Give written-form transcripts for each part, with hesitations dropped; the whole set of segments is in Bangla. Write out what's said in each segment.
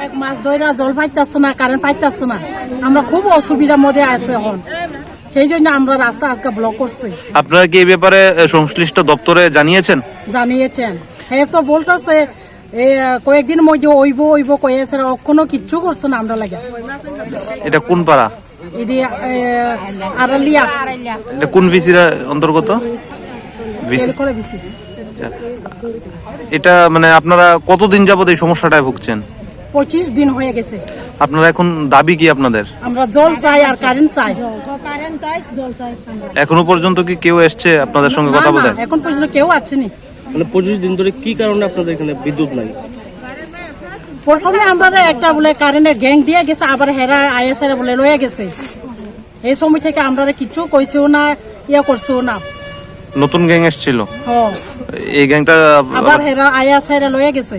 এক মাস ধরে জল পাইতেছে না, কারেন্ট পাইতেছে না, আমরা খুব অসুবিধার মধ্যে আছে এখন, সেই জন্য আমরা রাস্তা আজকে ব্লক করছি। আপনারা কি এই ব্যাপারে সংশ্লিষ্ট দপ্তরে জানিয়েছেন? জানিয়েছেন, হ্যাঁ তো বলতেছে কয়েকদিন মধ্যে ওইব কয়েছে, কোনো কিচ্ছু করছে না আমরা লাগে। এটা কোন পাড়া? আড়ালিয়া। এটা কোন ভিসির অন্তর্গত? এটা মানে আপনারা কতদিন যাবত এই সমস্যাটায় ভুগছেন? 25 দিন হয়ে গেছে। আপনারা এখন দাবি কি আপনাদের? আমরা জল চাই আর কারেন্ট চাই। এখনো পর্যন্ত কি কেউ এসছে আপনাদের সঙ্গে কথা বলতে? এখন পর্যন্ত কেউ আসেনি। মানে 25 দিন ধরে কি কারণে আপনাদের এখানে বিদ্যুৎ নাই? প্রথমে আমরা একটা বলে কারেন্টের গ্যাং দিয়ে গেছে, আবার হেরা আইএসআর বলে লয়ে গেছে। এই সময় থেকে আমরা কিছু কইছেও না, করছেও না। নতুন গ্যাং এসেছিল? এই গ্যাংটা আবার হেরা আইএসআর লয়ে গেছে।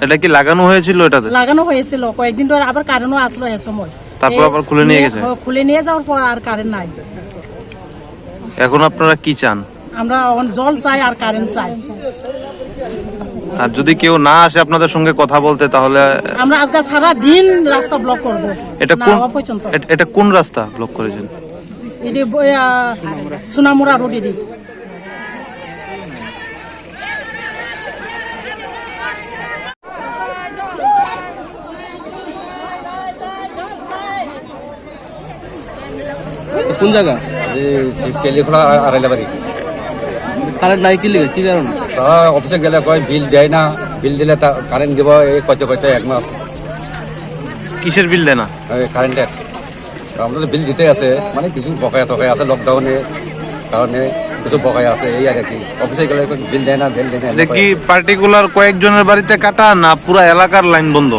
এটা কি লাগানো হয়েছিল? এটাতে লাগানো হয়েছিল কয়েকদিন ধরে, আবার কারেন্টও আসলো এই সময়, তারপর আবার খুলে নিয়ে গেছে। খুলে নিয়ে যাওয়ার পর আর কারেন্ট নাই। এখন আপনারা কি চান? আমরা জল চাই আর কারেন্ট চাই। আর যদি কেউ না আসে আপনাদের সঙ্গে কথা বলতে, তাহলে আমরা আজকে সারা দিন রাস্তা ব্লক করব। এটা কোন রাস্তা ব্লক করেছেন? এটি সোনামুড়া রোড। এটি কোন জায়গা? চেলিখোলা আড়াইলাবাড়ি। কারেন্ট নাই কি লিখে? কি কারণ? অফিসে গেলে কয় বিল দেয় না, বিল দিলে কারেন্ট দিব এই কয়তে 1 মাস। কিসের বিল দেয় না? কারেন্টের। আমরা বিল দিতে আছে, মানে কিছু বকায়া টকায়া আছে, লকডাউনের কারণে কিছু বকায়া আছে, এই আর কি। অফিসে গেলে বিল দেয় না, বিল দেয় না। কি পার্টিকুলার কয়েকজনের বাড়িতে কাটা না পুরো এলাকার লাইন বন্ধ?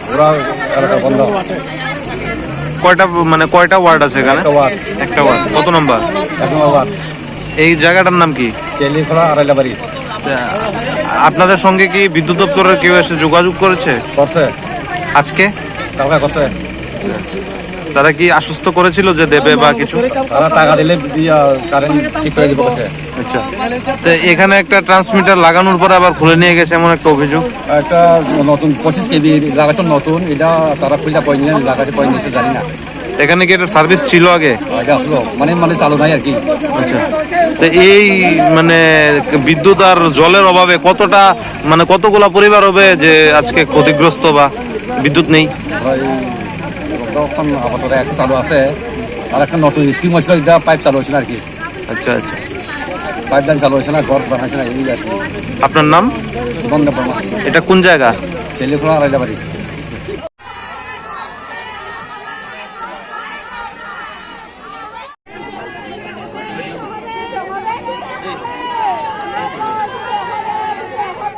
পুরো এলাকা বন্ধ। কয়টা ওয়ার্ড আছে এখানে? একটা ওয়ার্ড। কত নম্বর? 1 নম্বর ওয়ার্ড। এই জায়গাটার নাম কি? চেলিখোলা আড়াইলাবাড়ি। আপনাদের সঙ্গে কি বিদ্যুৎ দপ্তরের কেউ এসে যোগাযোগ করেছে? করছে। আজকে? কালকে করছে। তারা কি আশ্বস্ত করেছিল যে দেবে বা কিছু? তারা টাকা দিলে কারেন্ট ঠিক করে দিব। আচ্ছা, তো এখানে একটা ট্রান্সমিটার লাগানোর পরে আবার খুলে নিয়ে গেছে এমন একটা অভিযোগ। একটা নতুন 25 কেবি লাগাতো নতুন, এটা তারা খুলে পয়নি লাগাতে পয়নিছে জানি না। এখানে কি একটা সার্ভিস ছিল আগে? এটা আসলো মানে চালু নাই আর কি। আচ্ছা, তো এই মানে বিদ্যুৎ আর জলের অভাবে কতগুলা পরিবার হবে যে আজকে ক্ষতিগ্রস্ত বা বিদ্যুৎ নেই? তখন আপাতত একটা চালু আছে, আর একটা নতুন স্কিম হয়েছিল, এটা পাইপ চালু হয়েছিল আর কি। আচ্ছা আচ্ছা, পাইপ লাইন চালু হয়েছে না, ঘর বানাইছে না, এই আর কি। আপনার নাম? সুগন্ধ বর্মা। এটা কোন জায়গা? চেলিখোলা আড়াইলাবাড়ি।